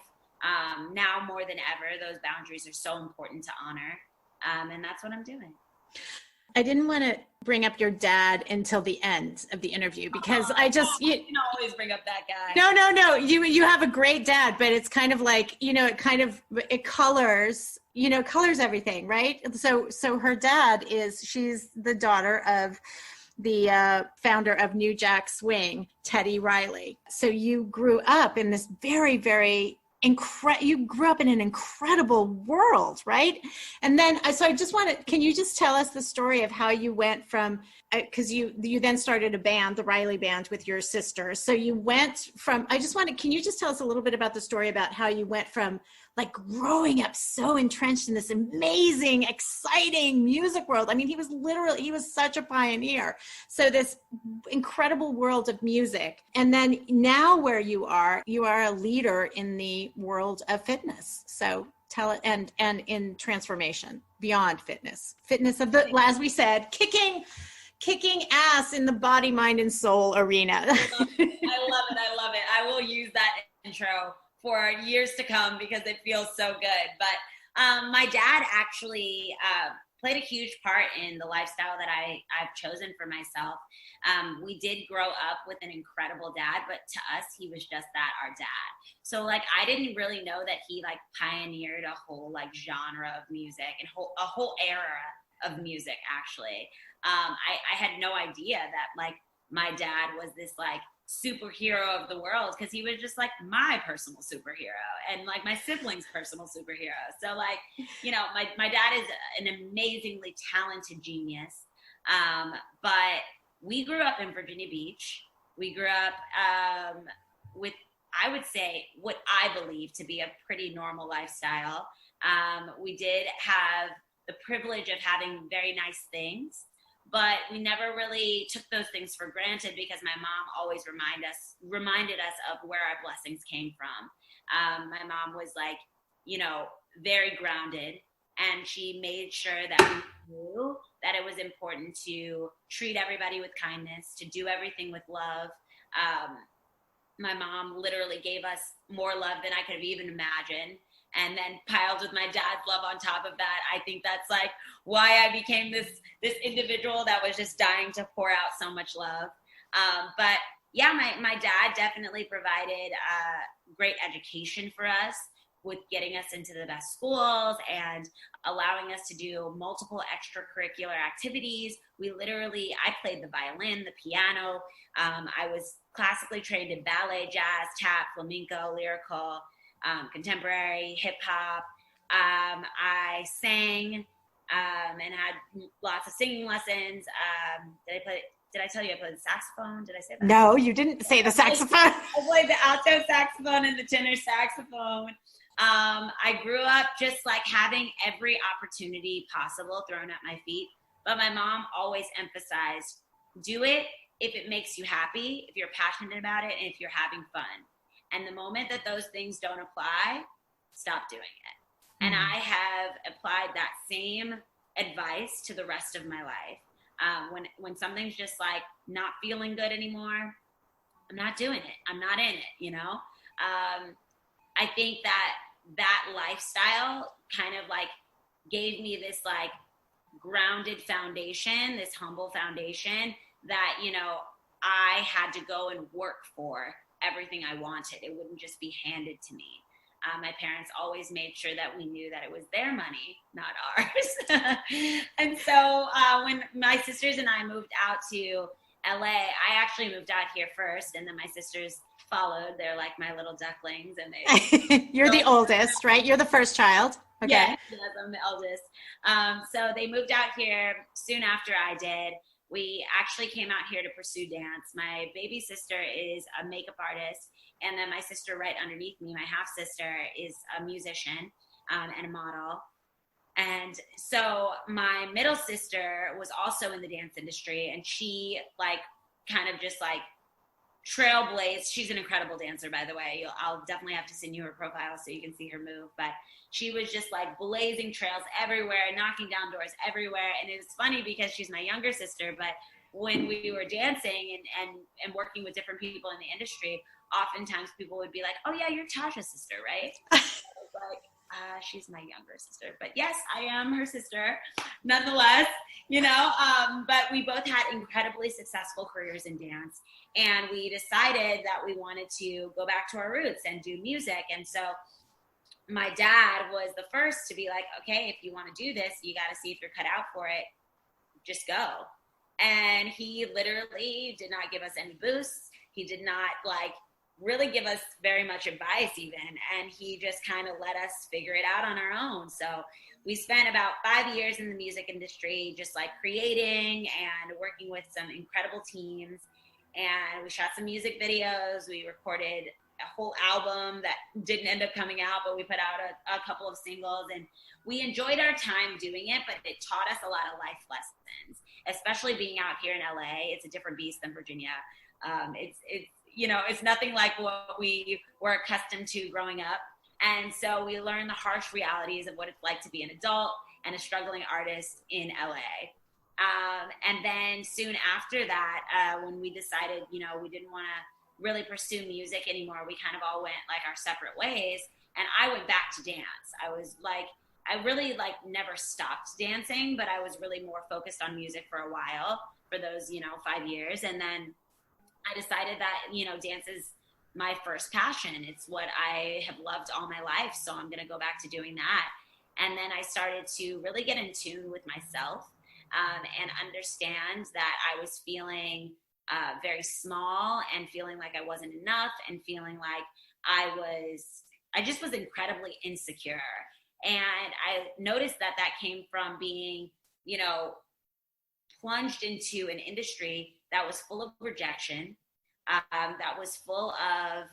Now more than ever, those boundaries are so important to honor. And that's what I'm doing. I didn't want to bring up your dad until the end of the interview, because you can always bring up that guy. No. You have a great dad, but it's kind of like, it colors everything, right? So her dad she's the daughter of the founder of New Jack Swing, Teddy Riley. So you grew up in this very, very you grew up in an incredible world, right? And then, so I just can you just tell us the story of how you went from, because you then started a band, the Riley Band, with your sister. So you went from, can you just tell us a little bit about the story about how you went from like growing up so entrenched in this amazing, exciting music world. I mean, he was such a pioneer. So this incredible world of music. And then now where you are a leader in the world of fitness. So tell it, and in transformation beyond fitness of the, as we said, kicking ass in the body, mind, and soul arena. I love it. I will use that intro for years to come because it feels so good. But my dad actually played a huge part in the lifestyle that I've chosen for myself. We did grow up with an incredible dad, but to us, he was just that, our dad. So like, I didn't really know that he like pioneered a whole like genre of music and a whole era of music, actually. I had no idea that like my dad was this like superhero of the world, because he was just like my personal superhero and like my siblings' personal superhero. So like, you know, my dad is an amazingly talented genius. But we grew up in Virginia Beach. We grew up with, I would say, what I believe to be a pretty normal lifestyle. We did have the privilege of having very nice things, but we never really took those things for granted, because my mom always reminded us of where our blessings came from. My mom was like, you know, very grounded, and she made sure that we knew that it was important to treat everybody with kindness, to do everything with love. My mom literally gave us more love than I could have even imagined. And then piled with my dad's love on top of that. I think that's like why I became this individual that was just dying to pour out so much love. But yeah, my dad definitely provided great education for us, with getting us into the best schools and allowing us to do multiple extracurricular activities. I played the violin, the piano. I was classically trained in ballet, jazz, tap, flamenco, lyrical, contemporary, hip hop. I sang and had lots of singing lessons. Did I tell you I played the saxophone? Did I say that? No, you didn't say the saxophone. I played the alto saxophone and the tenor saxophone. I grew up just like having every opportunity possible thrown at my feet. But my mom always emphasized, do it if it makes you happy, if you're passionate about it, and if you're having fun. And the moment that those things don't apply, stop doing it. And I have applied that same advice to the rest of my life. When something's just like not feeling good anymore, I'm not doing it. I'm not in it, you know? I think that lifestyle kind of like gave me this like grounded foundation, this humble foundation that, you know, I had to go and work for everything I wanted. It wouldn't just be handed to me. My parents always made sure that we knew that it was their money, not ours. And so when my sisters and I moved out to LA, I actually moved out here first, and then my sisters followed. They're like my little ducklings, and they You're the oldest, right? You're the first child. Okay. Yes, I'm the eldest. So they moved out here soon after I did. We actually came out here to pursue dance. My baby sister is a makeup artist, and then my sister right underneath me, my half sister, is a musician and a model. And so my middle sister was also in the dance industry, and she like kind of just like trailblazed. She's an incredible dancer, by the way. I'll definitely have to send you her profile so you can see her move. But she was just like blazing trails everywhere, knocking down doors everywhere. And it was funny because she's my younger sister, but when we were dancing and working with different people in the industry, oftentimes people would be like, oh yeah, you're Tasha's sister, right? I was like, she's my younger sister, but yes, I am her sister nonetheless, you know. But we both had incredibly successful careers in dance, and we decided that we wanted to go back to our roots and do music. And so my dad was the first to be like, okay, if you want to do this, you got to see if you're cut out for it, just go. And he literally did not give us any boosts. He did not like really give us very much advice even, and he just kind of let us figure it out on our own. So we spent about 5 years in the music industry, just like creating and working with some incredible teams, and we shot some music videos. We recorded a whole album that didn't end up coming out, but we put out a couple of singles, and we enjoyed our time doing it, but it taught us a lot of life lessons, especially being out here in LA. It's a different beast than Virginia. It's you know, it's nothing like what we were accustomed to growing up. And so we learned the harsh realities of what it's like to be an adult and a struggling artist in LA. And then soon after that, when we decided, you know, we didn't want to really pursue music anymore, we kind of all went like our separate ways. And I went back to dance. I was like, I really like never stopped dancing, but I was really more focused on music for a while, for those, 5 years. And then I decided that, dance is my first passion. It's what I have loved all my life. So I'm going to go back to doing that. And then I started to really get in tune with myself, and understand that I was feeling very small and feeling like I wasn't enough and feeling like I just was incredibly insecure. And I noticed that came from being, plunged into an industry that was full of rejection, that was full of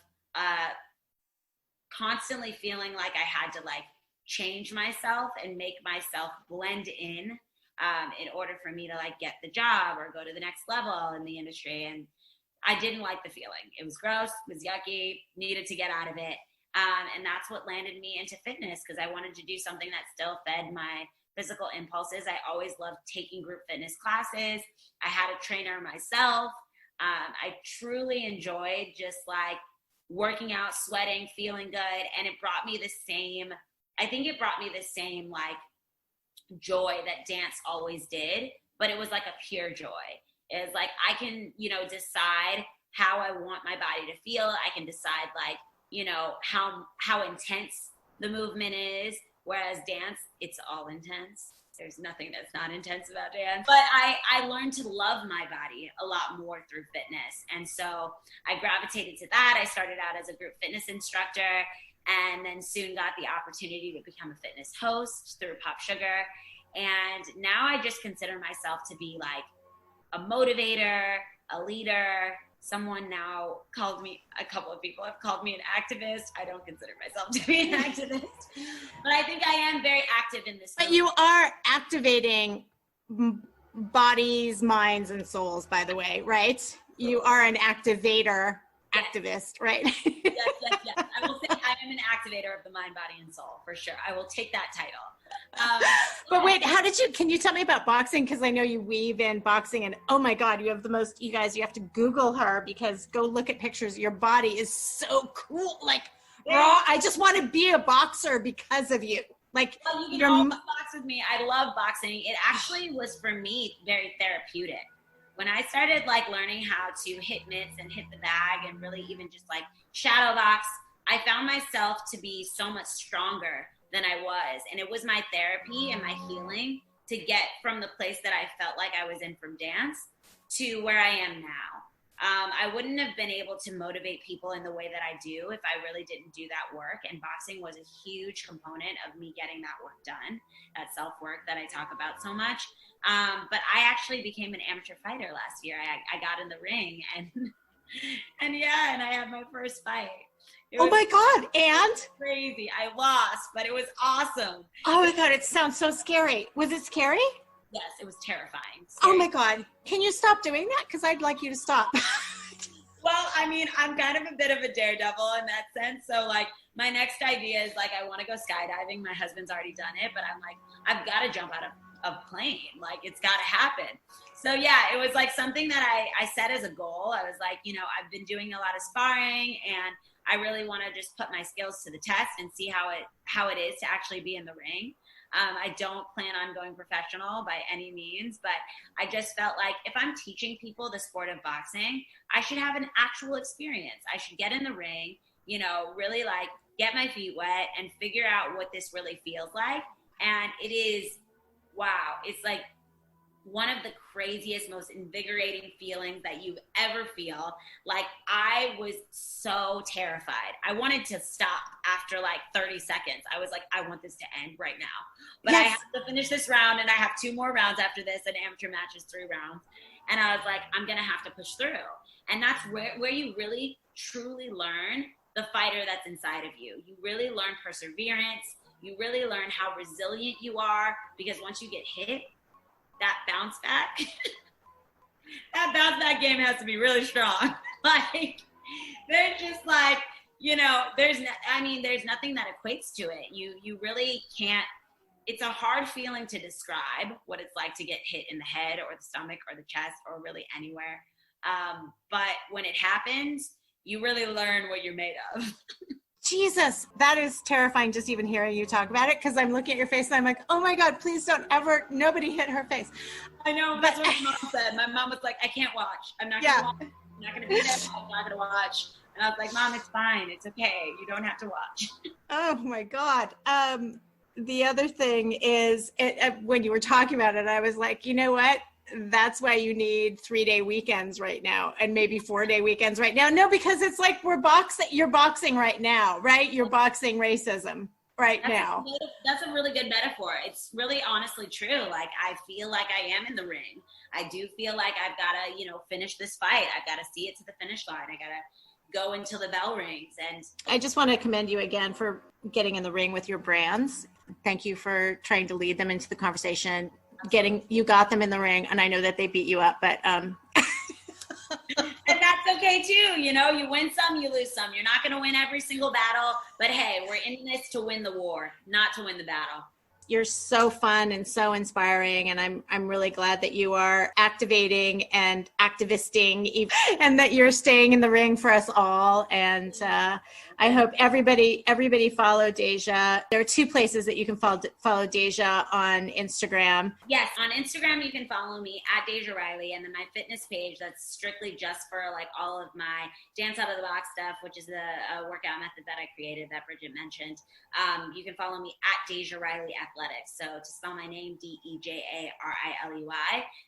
constantly feeling like I had to like change myself and make myself blend in order for me to like get the job or go to the next level in the industry. And I didn't like the feeling. It was gross, it was yucky, needed to get out of it. And that's what landed me into fitness, because I wanted to do something that still fed my physical impulses. I always loved taking group fitness classes. I had a trainer myself. I truly enjoyed just like working out, sweating, feeling good. And it brought me the same like joy that dance always did, but it was like a pure joy. It was like, I can, decide how I want my body to feel. I can decide like, how intense the movement is. Whereas dance, it's all intense. There's nothing that's not intense about dance. But I learned to love my body a lot more through fitness. And so I gravitated to that. I started out as a group fitness instructor, and then soon got the opportunity to become a fitness host through PopSugar. And now I just consider myself to be like a motivator, a leader. Someone now a couple of people have called me an activist. I don't consider myself to be an activist, but I think I am very active in this. But you are activating bodies, minds, and souls, by the way, right? You are an activator, activist, right? Yes. I will say I am an activator of the mind, body, and soul, for sure. I will take that title. But wait, can you tell me about boxing? Because I know you weave in boxing, and oh my God, you guys, you have to Google her, because go look at pictures. Your body is so cool. Like, raw. I just want to be a boxer because of you. Like, well, you can always box with me. I love boxing. It actually was, for me, very therapeutic. When I started like learning how to hit mitts and hit the bag and really even just like shadow box, I found myself to be so much stronger than I was. And it was my therapy and my healing to get from the place that I felt like I was in from dance to where I am now. I wouldn't have been able to motivate people in the way that I do if I really didn't do that work. And boxing was a huge component of me getting that work done, that self-work that I talk about so much. But I actually became an amateur fighter last year. I got in the ring and I had my first fight. Oh my God. And? Crazy. I lost, but it was awesome. Oh my God. It sounds so scary. Was it scary? Yes, it was terrifying. Scary. Oh my God. Can you stop doing that? Because I'd like you to stop. Well, I mean, I'm kind of a bit of a daredevil in that sense. So like my next idea is like, I want to go skydiving. My husband's already done it, but I'm like, I've got to jump out of a plane. Like, it's got to happen. So yeah, it was like something that I set as a goal. I was like, I've been doing a lot of sparring, and I really want to just put my skills to the test and see how it is to actually be in the ring. I don't plan on going professional by any means, but I just felt like if I'm teaching people the sport of boxing, I should have an actual experience. I should get in the ring, really like get my feet wet and figure out what this really feels like. And it is, wow, it's like one of the craziest, most invigorating feelings that you ever feel. Like, I was so terrified. I wanted to stop after like 30 seconds. I was like, I want this to end right now. But yes. I have to finish this round, and I have 2 more rounds after this. An amateur match is 3 rounds. And I was like, I'm going to have to push through. And that's where you really, truly learn the fighter that's inside of you. You really learn perseverance. You really learn how resilient you are, because once you get hit, that bounce back game has to be really strong. Like, they're just like, there's nothing that equates to it. You really can't. It's a hard feeling to describe what it's like to get hit in the head or the stomach or the chest or really anywhere. But when it happens, you really learn what you're made of. Jesus, that is terrifying just even hearing you talk about it, because I'm looking at your face and I'm like, oh my God, please don't ever, nobody hit her face. I know, that's what my mom said. My mom was like, I can't watch. I'm not going to watch. I'm not going to be there. I'm not going to watch. And I was like, Mom, it's fine. It's okay. You don't have to watch. Oh my God. The other thing is, when you were talking about it, I was like, you know what? That's why you need 3-day weekends right now, and maybe 4-day weekends right now. No, because it's like you're boxing right now, right? You're boxing racism now. That's a really good metaphor. It's really honestly true. Like, I feel like I am in the ring. I do feel like I've got to, finish this fight. I've got to see it to the finish line. I got to go until the bell rings. And I just want to commend you again for getting in the ring with your brands. Thank you for trying to lead them into the conversation. You got them in the ring, and I know that they beat you up, but and that's okay too. You win some, you lose some. You're not going to win every single battle, but hey, we're in this to win the war, not to win the battle. You're so fun and so inspiring, and I'm really glad that you are activating and activisting, and that you're staying in the ring for us all. And I hope everybody follow Deja. There are 2 places that you can follow Deja on Instagram. Yes, on Instagram you can follow me at Deja Riley, and then my fitness page that's strictly just for like all of my dance out of the box stuff, which is the workout method that I created that Bridget mentioned. You can follow me at Deja Riley Athletics. So to spell my name, DejaRiley,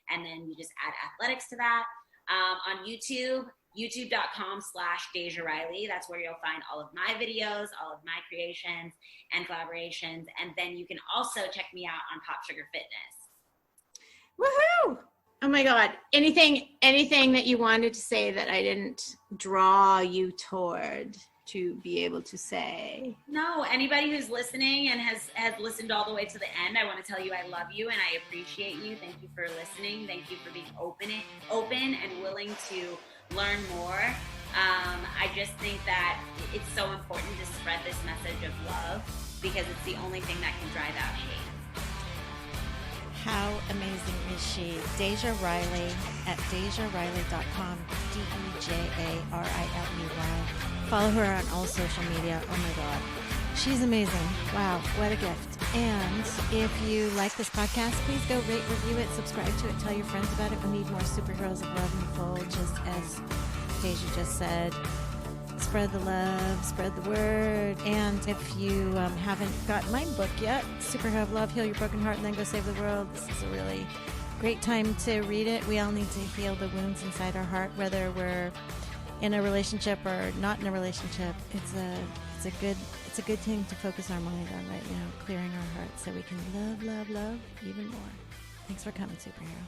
and then you just add athletics to that. On YouTube, youtube.com/Deja Riley. That's where you'll find all of my videos, all of my creations and collaborations. And then you can also check me out on PopSugar Fitness. Woohoo! Oh my God. Anything that you wanted to say that I didn't draw you toward to be able to say? No, anybody who's listening and has listened all the way to the end, I want to tell you I love you and I appreciate you. Thank you for listening. Thank you for being open and willing to learn more. I just think that it's so important to spread this message of love, because it's the only thing that can drive out hate. How amazing is she? Deja Riley at DejaRiley.com, DejaRiley. Follow her on all social media. Oh my God. She's amazing. Wow, what a gift. And if you like this podcast, please go rate, review it, subscribe to it, tell your friends about it. We need more superheroes of love in the fold, just as Deja just said. Spread the love, spread the word. And if you haven't got my book yet, Superhero of Love, Heal Your Broken Heart and Then Go Save the World, this is a really great time to read it. We all need to heal the wounds inside our heart, whether we're in a relationship or not in a relationship. It's a good thing to focus our mind on right now, clearing our hearts so we can love even more. Thanks for coming, superhero.